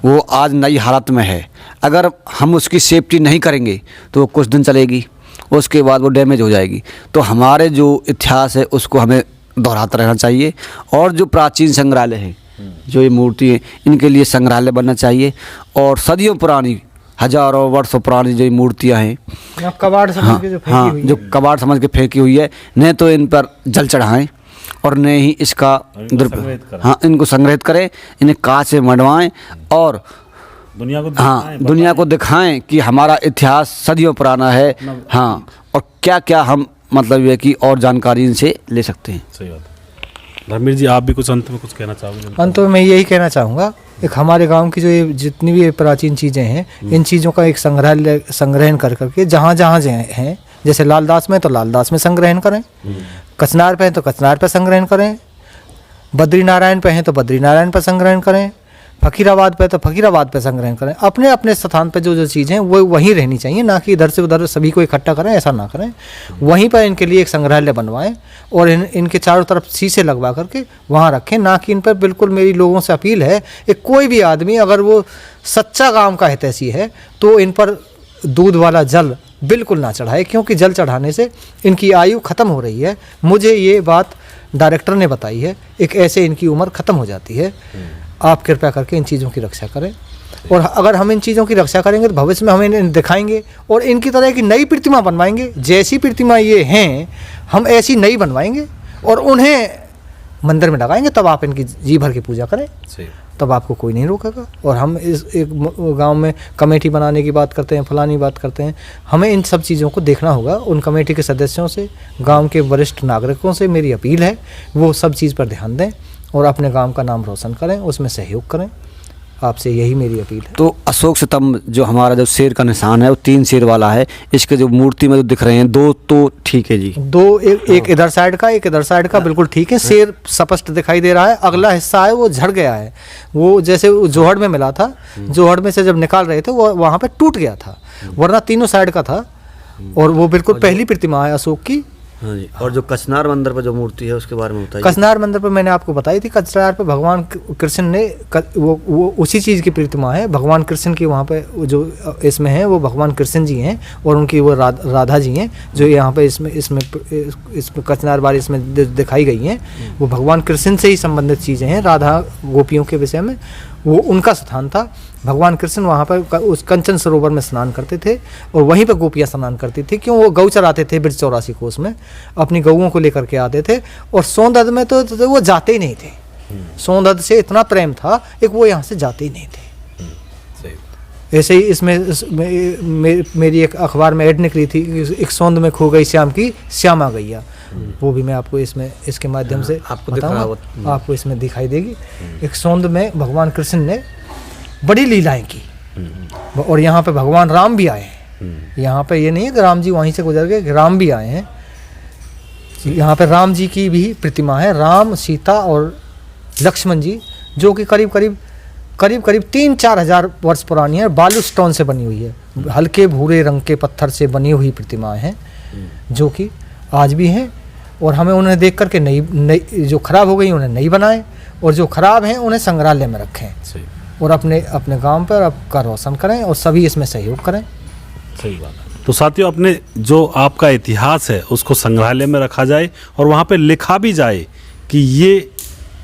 वो आज नई हालत में है। अगर हम उसकी सेफ्टी नहीं करेंगे तो वो कुछ दिन चलेगी, उसके बाद वो डैमेज हो जाएगी। तो हमारे जो इतिहास है उसको हमें दोहराता रहना चाहिए। और जो प्राचीन संग्रहालय है, जो ये मूर्ति है, इनके लिए संग्रहालय बनना चाहिए। और सदियों पुरानी हजारों वर्षों पुरानी जो मूर्तियाँ हैं, आप कबाड़ समझ के जो फेंकी हाँ, हुई जो है। कबाड़ समझ के फेंकी हुई है, न तो इन पर जल चढ़ाएं और न ही इसका संग्रहित करें। हाँ, इनको संग्रहित करें, इन्हें कांच से मढ़वाएं और दुनिया को हाँ, दिखाएं, दुनिया को दिखाएं कि हमारा इतिहास सदियों पुराना है। हाँ, और क्या क्या हम मतलब ये कि और जानकारी इनसे ले सकते हैं। सही बात है। धर्मवीर जी, आप भी कुछ अंत में कुछ कहना चाहोगे? अंत में मैं यही कहना चाहूँगा, एक हमारे गांव की जो ये जितनी भी प्राचीन चीज़ें हैं, इन चीज़ों का एक संग्रहण कर करके जहाँ जहाँ हैं, जैसे लालदास में तो लालदास में संग्रहण करें, कचनार पे हैं तो कचनार पे संग्रहण करें, बद्रीनारायण पे हैं तो बद्रीनारायण पे संग्रहण करें, फकीराबाद पे तो फकीराबाद पे संग्रहण करें। अपने अपने स्थान पे जो जो चीज़ें हैं वो वहीं रहनी चाहिए, ना कि इधर से उधर सभी को इकट्ठा करें, ऐसा ना करें। वहीं पर इनके लिए एक संग्रहालय बनवाएं और इनके चारों तरफ शीशे लगवा करके वहाँ रखें, ना कि इन पर बिल्कुल मेरी लोगों से अपील है, एक कोई भी आदमी अगर वो सच्चा गांव का हितैषी है तो इन पर दूध वाला जल बिल्कुल ना चढ़ाए, क्योंकि जल चढ़ाने से इनकी आयु ख़त्म हो रही है। मुझे ये बात डायरेक्टर ने बताई है, एक ऐसे इनकी उम्र ख़त्म हो जाती है। आप कृपया करके इन चीज़ों की रक्षा करें, और अगर हम इन चीज़ों की रक्षा करेंगे तो भविष्य में हम इन्हें दिखाएंगे और इनकी तरह की नई प्रतिमा बनवाएंगे। जैसी प्रतिमा ये हैं हम ऐसी नई बनवाएंगे और उन्हें मंदिर में लगाएंगे, तब आप इनकी जी भर की पूजा करें, तब आपको कोई नहीं रोकेगा। और हम इस एक गांव में कमेटी बनाने की बात करते हैं, फलानी बात करते हैं, हमें इन सब चीज़ों को देखना होगा। उन कमेटी के सदस्यों से, गांव के वरिष्ठ नागरिकों से मेरी अपील है, वो सब चीज़ पर ध्यान दें और अपने गांव का नाम रोशन करें, उसमें सहयोग करें। आपसे यही मेरी अपील है। तो अशोक स्तंभ जो हमारा जो शेर का निशान है वो 3 शेर वाला है। इसके जो मूर्ति में जो दिख रहे हैं 2 तो ठीक है जी, 2 एक इधर साइड का, एक इधर साइड का बिल्कुल ठीक है। शेर स्पष्ट दिखाई दे रहा है, अगला हिस्सा है वो झड़ गया है। वो जैसे जोहड़ में मिला था, जोहड़ में से जब निकाल रहे थे वो वहाँ पे टूट गया था, वरना तीनों साइड का था। और वो बिल्कुल पहली प्रतिमा है अशोक की। हाँ जी। और जो कचनार मंदिर पर जो मूर्ति है उसके बारे में बताइए। कचनार मंदिर पर मैंने आपको बताई थी, कचनार पे भगवान कृष्ण ने वो उसी चीज़ की प्रतिमा है। भगवान कृष्ण की वहाँ पे जो इसमें है वो भगवान कृष्ण जी हैं और उनकी वो राधा जी हैं, जो यहाँ पे इसमें कचनार बारी इसमें दिखाई गई हैं। वो भगवान कृष्ण से ही संबंधित चीज़ें हैं, राधा गोपियों के विषय में वो उनका स्थान था। भगवान कृष्ण वहाँ पर उस कंचन सरोवर में स्नान करते थे और वहीं पर गोपियाँ स्नान करती थी। क्यों? वो गौ चराते थे ब्रज 84 कोस में, अपनी गौओं को लेकर के आते थे। और सोनदद में तो वो जाते ही नहीं थे, सोनदद से इतना प्रेम था, एक वो यहाँ से जाते ही नहीं थे। ऐसे ही इसमें मेरी एक अखबार में ऐड निकली थी, एक सौंद में खो गई श्याम की श्यामा गैया। वो भी मैं आपको इसमें इसके माध्यम से आपको बताऊंगा, आपको इसमें दिखाई देगी। एक सौंद में भगवान कृष्ण ने बड़ी लीलाएं की और यहाँ पे भगवान राम भी आए हैं। यहाँ पे ये नहीं है कि राम जी वहीं से गुजर गए, राम भी आए हैं। यहाँ पे राम जी की भी प्रतिमा है, राम, सीता और लक्ष्मण जी, जो कि करीब करीब 3-4 हज़ार वर्ष पुरानी है। बालू स्टोन से बनी हुई है, हल्के भूरे रंग के पत्थर से बनी हुई प्रतिमाएं हैं, जो कि आज भी हैं। और हमें उन्हें देख करके नई जो खराब हो गई उन्हें नई बनाएं, और जो खराब हैं उन्हें संग्रहालय में रखें और अपने गांव पर आपका रोशन करें और सभी इसमें सहयोग करें। सही बात है। तो साथियों, अपने जो आपका इतिहास है उसको संग्रहालय में रखा जाए और वहाँ पे लिखा भी जाए कि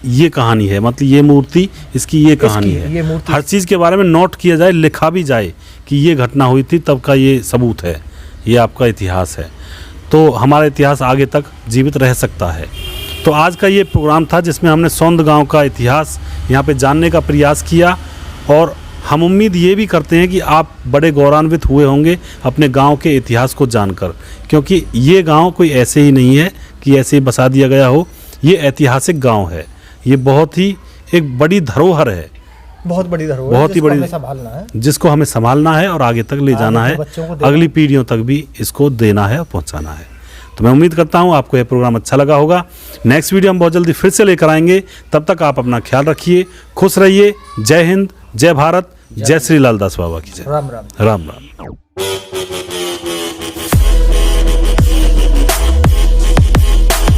ये कहानी है, मतलब ये मूर्ति इसकी ये कहानी है। हर चीज़ के बारे में नोट किया जाए, लिखा भी जाए कि ये घटना हुई थी, तब का ये सबूत है, ये आपका इतिहास है। तो हमारा इतिहास आगे तक जीवित रह सकता है। तो आज का ये प्रोग्राम था जिसमें हमने सौंद गांव का इतिहास यहाँ पे जानने का प्रयास किया, और हम उम्मीद ये भी करते हैं कि आप बड़े गौरवान्वित हुए होंगे अपने गांव के इतिहास को जानकर, क्योंकि ये गांव कोई ऐसे ही नहीं है कि ऐसे ही बसा दिया गया हो। ये ऐतिहासिक गांव है, ये बहुत ही एक बड़ी धरोहर है, बहुत बड़ी धरोहर, बहुत ही बड़ी, संभालना है, जिसको हमें संभालना है और आगे तक ले जाना है, अगली पीढ़ियों तक भी इसको देना है और पहुंचाना है। तो मैं उम्मीद करता हूं आपको यह प्रोग्राम अच्छा लगा होगा। नेक्स्ट वीडियो हम बहुत जल्दी फिर से लेकर आएंगे। तब तक आप अपना ख्याल रखिए, खुश रहिए। जय हिंद, जय भारत, जय श्री लालदास बाबा की जय। राम राम। राम राम।